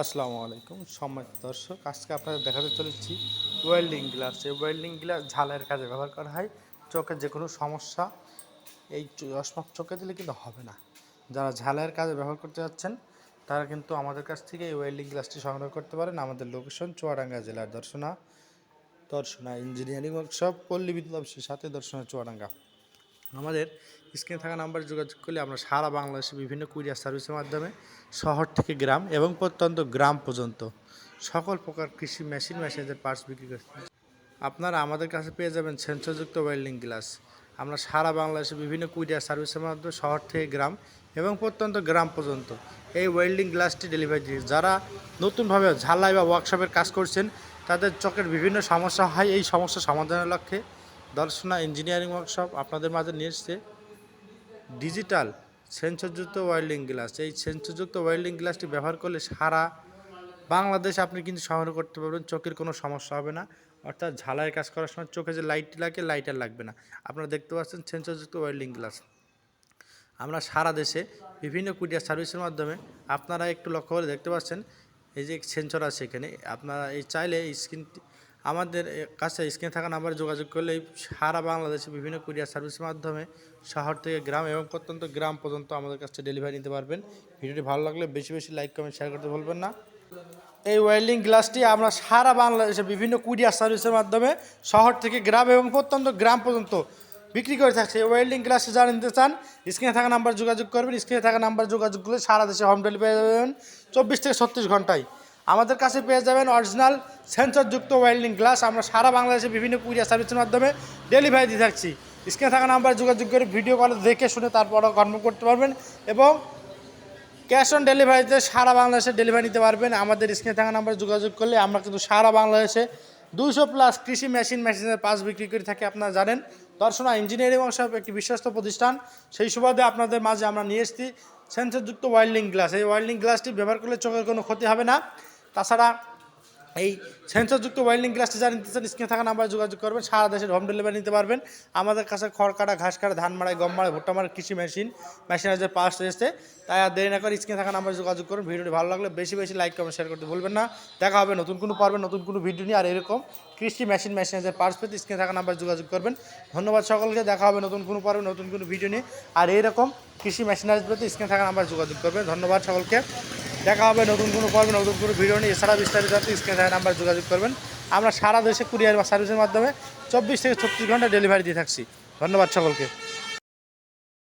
আসসালামু আলাইকুম সম্মানিত দর্শক, আজকে আপনাদের দেখাতে চলেছি ওয়েল্ডিং গ্লাস। এই ওয়েল্ডিং গ্লাস ঝালের কাজে ব্যবহার করা হয়। চোখের যে কোনো সমস্যা এই চশমা চোখে দিলে কিন্তু হবে না। যারা ঝালের কাজে ব্যবহার করতে যাচ্ছেন তারা কিন্তু আমাদের কাছ থেকে এই ওয়েল্ডিং গ্লাসটি সংগ্রহ করতে পারেন। আমাদের লোকেশন চুয়াডাঙ্গা জেলার দর্শনা ইঞ্জিনিয়ারিং ওয়ার্কশপ, পল্লী বিদ্যুৎ অফিসের সাথে দর্শনা চুয়াডাঙ্গা। আমাদের স্ক্রিনে থাকা নাম্বারে যোগাযোগ করলে আমরা সারা বাংলাদেশে বিভিন্ন কুরিয়ার সার্ভিসের মাধ্যমে শহর থেকে গ্রাম এবং প্রত্যন্ত গ্রাম পর্যন্ত সকল প্রকার কৃষি মেশিনের পার্টস বিক্রি করতে আপনারা আমাদের কাছে পেয়ে যাবেন সেন্সরযুক্ত ওয়েল্ডিং গ্লাস। আমরা সারা বাংলাদেশে বিভিন্ন কুরিয়ার সার্ভিসের মাধ্যমে শহর থেকে গ্রাম এবং প্রত্যন্ত গ্রাম পর্যন্ত এই ওয়েল্ডিং গ্লাসটি ডেলিভারি দিই। যারা নতুনভাবে ঝালাই বা ওয়ার্কশপের কাজ করছেন তাদের চোখের বিভিন্ন সমস্যা হয়, এই সমস্যা সমাধানের লক্ষ্যে দর্শনা ইঞ্জিনিয়ারিং ওয়ার্কশপ আপনাদের মাঝে নিয়ে এসছে ডিজিটাল সেন্সরযুক্ত ওয়েল্ডিং গ্লাস। এই সেন্সরযুক্ত ওয়েল্ডিং গ্লাসটি ব্যবহার করলে সারা বাংলাদেশ আপনি কিন্তু সংগ্রহ করতে পারবেন, চোখের কোনো সমস্যা হবে না। অর্থাৎ ঝালাইয়ের কাজ করার সময় চোখে যে লাইটটি লাগে লাইট আর লাগবে না। আপনারা দেখতে পাচ্ছেন সেন্সরযুক্ত ওয়েল্ডিং গ্লাস। আমরা সারা দেশে বিভিন্ন কুরিয়ার সার্ভিসের মাধ্যমে আপনারা একটু লক্ষ্য করে দেখতে পাচ্ছেন এই যে সেন্সর আছে এখানে। আপনারা এই চাইলে স্ক্রিনটি আমাদের কাছে স্ক্রিনে থাকা নাম্বারে যোগাযোগ করলে সারা বাংলাদেশে বিভিন্ন কুরিয়ার সার্ভিসের মাধ্যমে শহর থেকে গ্রাম এবং প্রত্যন্ত গ্রাম পর্যন্ত আমাদের কাছে ডেলিভারি নিতে পারবেন। ভিডিওটি ভালো লাগলে বেশি বেশি লাইক কমেন্ট শেয়ার করতে ভুলবেন না। এই ওয়েল্ডিং গ্লাসটি আমরা সারা বাংলাদেশে বিভিন্ন কুরিয়ার সার্ভিসের মাধ্যমে শহর থেকে গ্রাম এবং প্রত্যন্ত গ্রাম পর্যন্ত বিক্রি করে থাকছে। এই ওয়েল্ডিং গ্লাসটি যারা নিতে চান স্ক্রিনে থাকা নাম্বার যোগাযোগ করবেন। স্ক্রিনে থাকা নাম্বার যোগাযোগ করলে সারা দেশে হোম ডেলিভারি পাবেন 24 থেকে 36 ঘন্টায়। আমাদের কাছে পেয়ে যাবেন অরিজিনাল সেন্সরযুক্ত ওয়েল্ডিং গ্লাস। আমরা সারা বাংলাদেশে বিভিন্ন কুরিয়ার সার্ভিসের মাধ্যমে ডেলিভারি দিয়ে থাকছি। স্ক্রিনে থাকা নাম্বার যোগাযোগ করে ভিডিও কলে দেখে শুনে তারপরও কনফার্ম করতে পারবেন এবং ক্যাশ অন ডেলিভারিতে সারা বাংলাদেশে ডেলিভারি নিতে পারবেন। আমাদের স্ক্রিনে থাকা নাম্বারে যোগাযোগ করলে আমরা কিন্তু সারা বাংলাদেশে 200+ কৃষি মেশিনের পার্টস বিক্রি করে থাকি। আপনারা জানেন দর্শনা ইঞ্জিনিয়ারিং ওয়ার্কশপ একটি বিশ্বস্ত প্রতিষ্ঠান। সেই সুবাদে আপনাদের মাঝে আমরা নিয়ে এসেছি সেন্সরযুক্ত ওয়েল্ডিং গ্লাস। এই ওয়েল্ডিং গ্লাসটি ব্যবহার করলে চোখের কোনো ক্ষতি হবে না। তাছাড়া এই সেন্সরযুক্ত ওয়েল্ডিং গ্লাসটি যারা নিতে চান স্ক্রিনে থাকা নাম্বারে যোগাযোগ করবেন। সারা দেশের হোম ডেলিভারি নিতে পারবেন। আমাদের কাছে খড় কাটা, ঘাস কাটা, ধান মাড়াই, গম মাড়াই, ভুট্টা মাড়াই কৃষি মেশিনারি পার্টস রয়েছে। তাই আর দেরি না করে স্ক্রিনে থাকা নাম্বারে যোগাযোগ করুন। ভিডিওটি ভালো লাগলে বেশি বেশি লাইক কমেন্ট শেয়ার করতে ভুলবেন না। দেখা হবে নতুন কোনো পর্বে নতুন কোনো ভিডিও নিয়ে। আর এরকম কৃষি মেশিনারি পার্টস পেতে স্ক্রিনে থাকা নাম্বারে যোগাযোগ করবেন। ধন্যবাদ সকলকে। দেখা হবে নতুন কোনো পর্বে নতুন কোনো ভিডিও নিয়ে। আর এইরকম কৃষি মেশিনারি পেতে স্ক্রিনে থাকা নাম্বারে যোগাযোগ করবেন। ধন্যবাদ সকলকে। দেখা হবে নতুন কোনো পর্বে নতুন কোনো ভিডিও নিয়ে। এছাড়া বিস্তারিত স্ক্রিনে থাকা নাম্বার যোগাযোগ করবেন। আমরা সারা দেশে কুরিয়ার বা সার্ভিসের মাধ্যমে 24 থেকে 36 ঘন্টা ডেলিভারি দিয়ে থাকছি। ধন্যবাদ সকলকে।